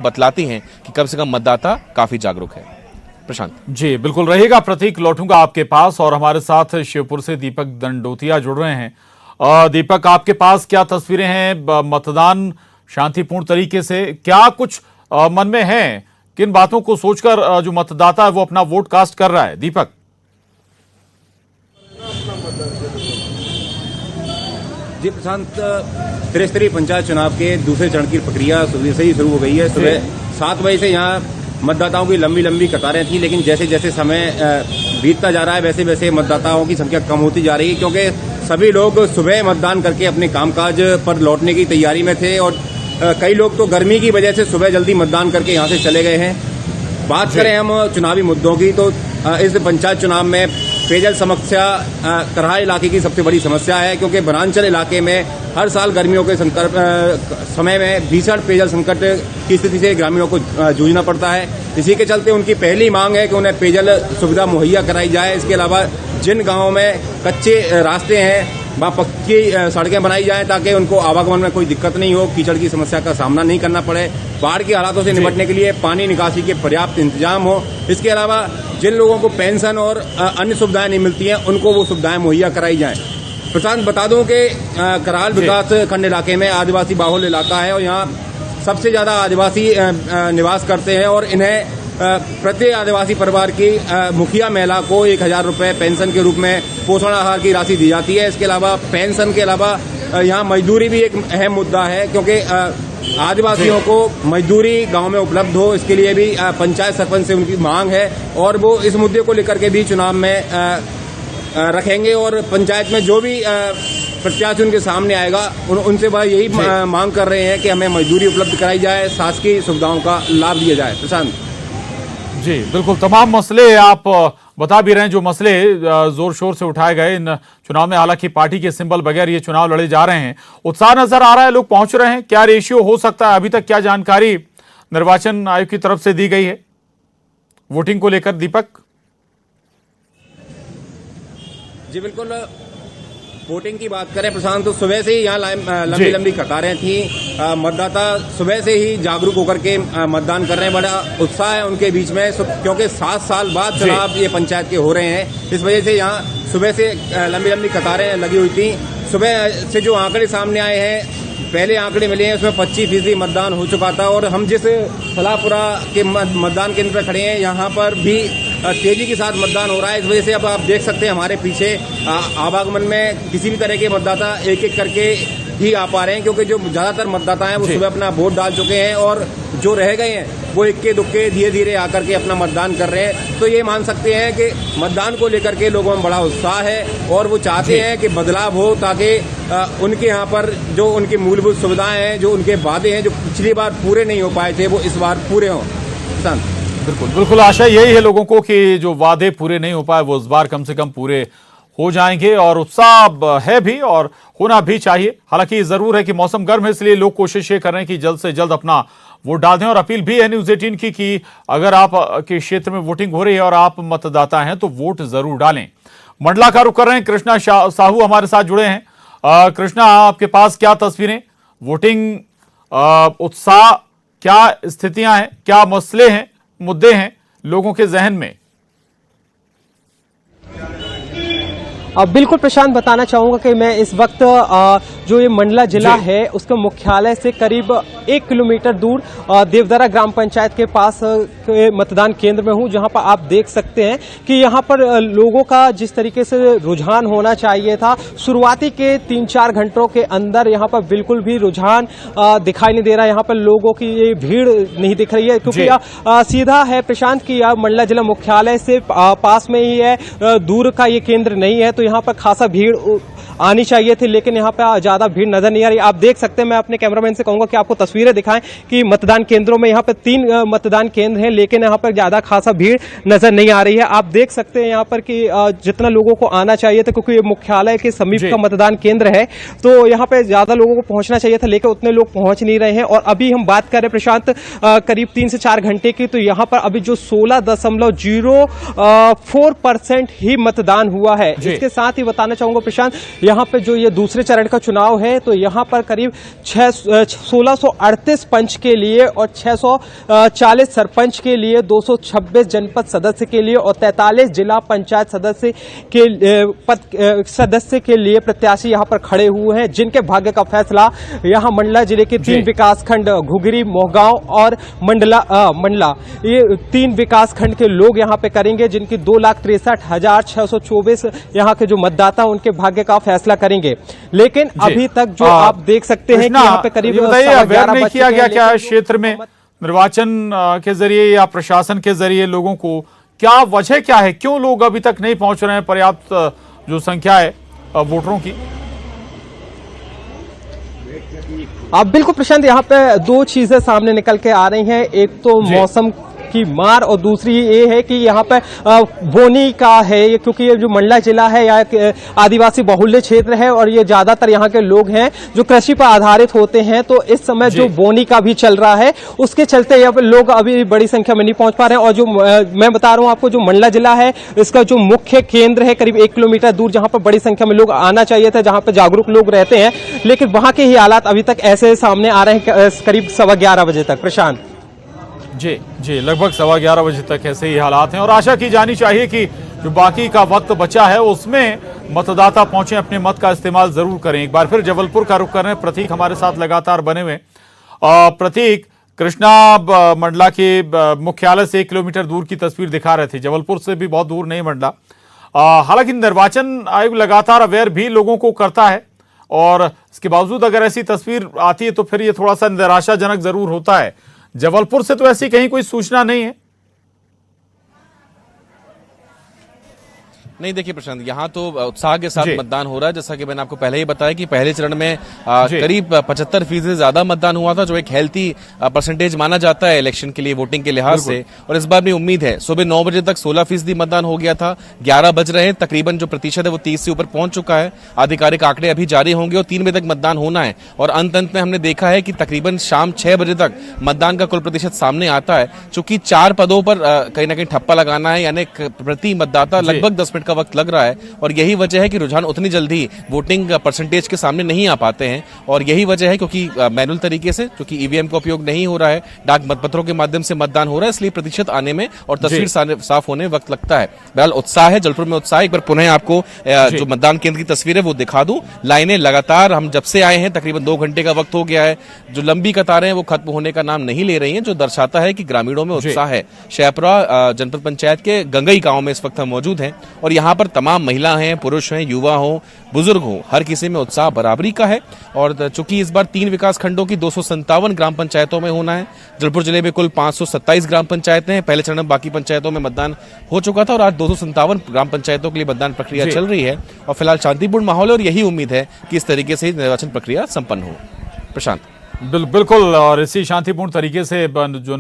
बतलाती हैं कि कम से कम मतदाता काफी जागरूक है। प्रशांत जी बिल्कुल रहेगा। प्रतीक, लौटूंगा आपके पास और हमारे साथ शिवपुर से दीपक दंडोतिया जुड़ रहे हैं। दीपक, आपके पास क्या तस्वीरें हैं? मतदान शांतिपूर्ण तरीके से, क्या कुछ मन में है? किन बातों को सोचकर जो मतदाता है वो अपना वोट कास्ट कर रहा है? दीपक जी प्रशांत, त्रिस्तरीय पंचायत चुनाव के दूसरे चरण की प्रक्रिया सुबह से ही शुरू हो गई है। सुबह 7 बजे से यहाँ मतदाताओं की लंबी लंबी कतारें थी, लेकिन जैसे जैसे समय बीतता जा रहा है वैसे वैसे मतदाताओं की संख्या कम होती जा रही है, क्योंकि सभी लोग सुबह मतदान करके अपने कामकाज पर लौटने की तैयारी में थे और कई लोग तो गर्मी की वजह से सुबह जल्दी मतदान करके यहाँ से चले गए हैं। बात करें हम चुनावी मुद्दों की तो इस पंचायत चुनाव में पेयजल समस्या करहा इलाके की सबसे बड़ी समस्या है, क्योंकि वनांचल इलाके में हर साल गर्मियों के समय में भीषण पेयजल संकट की स्थिति से ग्रामीणों को जूझना पड़ता है। इसी के चलते उनकी पहली मांग है कि उन्हें पेयजल सुविधा मुहैया कराई जाए। इसके अलावा जिन गांवों में कच्चे रास्ते हैं वहाँ पक्की सड़कें बनाई जाएं ताकि उनको आवागमन में कोई दिक्कत नहीं हो, कीचड़ की समस्या का सामना नहीं करना पड़े। बाढ़ के हालातों से निपटने के लिए पानी निकासी के पर्याप्त इंतजाम हो। इसके अलावा जिन लोगों को पेंशन और अन्य सुविधाएं नहीं मिलती हैं उनको वो सुविधाएं मुहैया कराई जाएं। प्रशांत, बता दूं कि कराल विकास खंड इलाके में आदिवासी बाहुल इलाका है और यहाँ सबसे ज्यादा आदिवासी निवास करते हैं और इन्हें प्रत्येक आदिवासी परिवार की मुखिया महिला को 1000 रुपए पेंशन के रूप में पोषण आहार की राशि दी जाती है। इसके अलावा पेंशन के अलावा यहाँ मजदूरी भी एक अहम मुद्दा है, क्योंकि आदिवासियों को मजदूरी गांव में उपलब्ध हो, इसके लिए भी पंचायत सरपंच से उनकी मांग है और वो इस मुद्दे को लेकर के भी चुनाव में रखेंगे और पंचायत में जो भी प्रत्याशी उनके सामने आएगा उनसे वह यही मांग कर रहे हैं कि हमें मजदूरी उपलब्ध कराई जाए, शासकीय सुविधाओं का लाभ दिया जाए। प्रशांत जी बिल्कुल, तमाम मसले आप बता भी रहे हैं, जो मसले जोर शोर से उठाए गए इन चुनाव में। हालांकि पार्टी के सिंबल बगैर ये चुनाव लड़े जा रहे हैं, उत्साह नजर आ रहा है, लोग पहुंच रहे हैं। क्या रेशियो हो सकता है? अभी तक क्या जानकारी निर्वाचन आयोग की तरफ से दी गई है वोटिंग को लेकर? दीपक जी बिल्कुल, वोटिंग की बात करें प्रशांत तो सुबह से ही यहाँ लंबी लंबी कतारें थी। मतदाता सुबह से ही जागरूक होकर के मतदान कर रहे हैं। बड़ा उत्साह है उनके बीच में, क्योंकि 7 साल बाद चुनाव ये पंचायत के हो रहे हैं। इस वजह से यहाँ सुबह से लंबी लंबी कतारें लगी हुई थी। सुबह से जो आंकड़े सामने आए हैं, पहले आंकड़े मिले हैं, उसमें 25% मतदान हो चुका था और हम जिस फलापुरा के मतदान केंद्र पर खड़े हैं यहाँ पर भी तेजी के साथ मतदान हो रहा है। इस वजह से अब आप देख सकते हैं हमारे पीछे आवागमन में किसी भी तरह के मतदाता एक एक करके ही आ पा रहे हैं, क्योंकि जो ज्यादातर मतदाता हैं वो सुबह अपना वोट डाल चुके हैं और जो रह गए हैं वो इक्के दुक्के धीरे धीरे आकर के अपना मतदान कर रहे हैं। तो ये मान सकते हैं कि मतदान को लेकर के लोगों में बड़ा उत्साह है और वो चाहते हैं कि बदलाव हो, ताकि उनके यहाँ पर जो उनकी मूलभूत सुविधाएं हैं, जो उनके वादे हैं जो पिछली बार पूरे नहीं हो पाए थे, वो इस बार पूरे हों। बिल्कुल बिल्कुल, आशा यही है लोगों को कि जो वादे पूरे नहीं हो पाए वो इस बार कम से कम पूरे हो जाएंगे और उत्साह है भी और होना भी चाहिए। हालांकि जरूर है कि मौसम गर्म है, इसलिए लोग कोशिश ये कर रहे हैं कि जल्द से जल्द अपना वोट डाल दें। और अपील भी है न्यूज़ 18 की कि अगर आप के क्षेत्र में वोटिंग हो रही है और आप मतदाता हैं तो वोट जरूर डालें। मंडला का रुख कर रहे हैं, कृष्णा साहू हमारे साथ जुड़े हैं। कृष्णा, आपके पास क्या तस्वीरें, वोटिंग उत्साह, क्या स्थितियां हैं, क्या मसले हैं, मुद्दे हैं लोगों के जहन में? बिल्कुल प्रशांत, बताना चाहूंगा कि मैं इस वक्त जो ये मंडला जिला है उसके मुख्यालय से करीब 1 किलोमीटर दूर देवदरा ग्राम पंचायत के पास के मतदान केंद्र में हूं, जहां पर आप देख सकते हैं कि यहां पर लोगों का जिस तरीके से रुझान होना चाहिए था, शुरुआती के 3-4 घंटों के अंदर यहां पर बिल्कुल भी रुझान दिखाई नहीं दे रहा। यहां पर लोगों की ये भीड़ नहीं दिख रही है, क्योंकि सीधा है प्रशांत की मंडला जिला मुख्यालय से पास में ही है, दूर का ये केंद्र नहीं है, तो यहाँ पर खासा भीड़ आनी चाहिए थी, लेकिन यहाँ पे ज्यादा भीड़ नजर नहीं आ रही। आप देख सकते हैं, मैं अपने कैमरामैन से कहूंगा कि आपको तस्वीरें दिखाएं कि मतदान केंद्रों में यहाँ पे 3 मतदान केंद्र हैं, लेकिन यहाँ पर ज्यादा खासा भीड़ नजर नहीं आ रही है। आप देख सकते हैं यहाँ पर कि जितना लोगों को आना चाहिए था, क्योंकि ये मुख्यालय के समीप का मतदान केंद्र है, तो यहाँ पे ज्यादा लोगों को पहुंचना चाहिए था, लेकिन उतने लोग पहुंच नहीं रहे हैं। और अभी हम बात करें प्रशांत करीब 3 से 4 घंटे की, तो यहाँ पर अभी जो 16.04% ही मतदान हुआ है। इसके साथ ही बताना चाहूंगा प्रशांत, यहाँ पे जो ये दूसरे चरण का चुनाव है तो यहाँ पर करीब 1638 पंच के लिए और 640 सरपंच के लिए, 226 जनपद सदस्य के लिए और 43 जिला पंचायत सदस्य के लिए प्रत्याशी यहाँ पर खड़े हुए हैं, जिनके भाग्य का फैसला यहाँ मंडला जिले के 3 विकासखंड घुघरी, मोहगांव और मंडला ये 3 विकासखंड के लोग यहाँ पे करेंगे, जिनकी 2,63,624 यहाँ के जो मतदाता उनके भाग्य का फैसला करेंगे। लेकिन अभी तक जो आप देख सकते हैं कि यहाँ पे करीब अवेयर नहीं किया गया क्या क्षेत्र में निर्वाचन के जरिए या प्रशासन के जरिए लोगों को, क्या वजह क्या है, क्यों लोग अभी तक नहीं पहुंच रहे हैं पर्याप्त जो संख्या है वोटरों की? अब बिल्कुल प्रशांत, यहाँ पे 2 चीजें सामने निकल के आ रही हैं। एक तो मौसम की मार और दूसरी ये है कि यहाँ पे बोनी का है, क्योंकि ये जो मंडला जिला है या आदिवासी बहुल्य क्षेत्र है और ये ज्यादातर यहाँ के लोग हैं जो कृषि पर आधारित होते हैं। तो इस समय जो बोनी का भी चल रहा है उसके चलते यहाँ पे लोग अभी बड़ी संख्या में नहीं पहुंच पा रहे हैं। और जो मैं बता रहा हूँ आपको, जो मंडला जिला है इसका जो मुख्य केंद्र है करीब 1 किलोमीटर दूर, जहां पर बड़ी संख्या में लोग आना चाहिए था, जहां पर जागरूक लोग रहते हैं, लेकिन वहां के ही हालात अभी तक ऐसे सामने आ रहे हैं करीब 11:15 बजे तक। प्रशांत जी लगभग 11:15 बजे तक ऐसे ही हालात हैं और आशा की जानी चाहिए कि जो बाकी का वक्त बचा है उसमें मतदाता पहुंचे, अपने मत का इस्तेमाल जरूर करें। एक बार फिर जबलपुर का रुख कर रहे हैं प्रतीक हमारे साथ लगातार बने हुए। प्रतीक, कृष्णा मंडला के मुख्यालय से 1 किलोमीटर दूर की तस्वीर दिखा रहे थे, जबलपुर से भी बहुत दूर नहीं मंडला। हालांकि निर्वाचन आयोग लगातार अवेयर भी लोगों को करता है और इसके बावजूद अगर ऐसी तस्वीर आती है तो फिर ये थोड़ा सा निराशाजनक जरूर होता है। जबलपुर से तो ऐसी कहीं कोई सूचना नहीं है। नहीं, देखिए प्रशांत, यहाँ तो उत्साह के साथ मतदान हो रहा है। जैसा कि मैंने आपको पहले ही बताया कि पहले चरण में करीब 75% से ज्यादा मतदान हुआ था, जो एक हेल्थी परसेंटेज माना जाता है इलेक्शन के लिए, वोटिंग के लिहाज से। और इस बार भी उम्मीद है, सुबह 9 बजे तक 16% मतदान हो गया था, 11 बज रहे हैं, तकरीबन जो प्रतिशत है वो 30 से ऊपर पहुंच चुका है। आधिकारिक आंकड़े अभी जारी होंगे और 3 बजे तक मतदान होना है। और अंत में हमने देखा है कि तकरीबन शाम 6 बजे तक मतदान का कुल प्रतिशत सामने आता है। चूंकि 4 पदों पर कहीं ना कहीं ठप्पा लगाना है, यानी प्रति मतदाता लगभग 10 मिनट का वक्त लग रहा है और यही वजह है कि रुझान उतनी जल्दी वोटिंग परसेंटेज के सामने नहीं आ पाते हैं। और यही वजह है क्योंकि मैनुअल तरीके से, क्योंकि ईवीएम का उपयोग नहीं हो रहा है, डाक मतपत्रों के माध्यम से मतदान हो रहा है, इसलिए प्रतिशत आने में और तस्वीर साफ होने में वक्त लगता है। बहरहाल उत्साह है, जबलपुर में उत्साह। एक बार पुनः आपको जो मतदान केंद्र की तस्वीर है वो दिखा दूं। लाइनें लगातार, हम जब से आए हैं तकरीबन 2 घंटे का वक्त हो गया है, जो लंबी कतारें हैं वो खत्म होने का नाम नहीं ले रही हैं, जो दर्शाता है कि ग्रामीणों में उत्साह है। शहपुरा जनपद पंचायत के गंगई गांव में इस वक्त हम मौजूद हैं और यहाँ पर तमाम महिला हैं, पुरुष हैं, युवा हों, बुजुर्ग हों, हर किसी में उत्साह बराबरी का है। और चूंकि इस बार 3 विकास खंडों की 257 ग्राम पंचायतों में होना है। जबलपुर जिले में कुल 527 ग्राम पंचायतें हैं। पहले चरण में बाकी पंचायतों में मतदान हो चुका था और आज 257 ग्राम पंचायतों के लिए मतदान प्रक्रिया चल रही है और फिलहाल शांतिपूर्ण माहौल है और यही उम्मीद है कि इस तरीके से निर्वाचन प्रक्रिया संपन्न हो। प्रशांत, बिल्कुल, और इसी शांतिपूर्ण तरीके से जो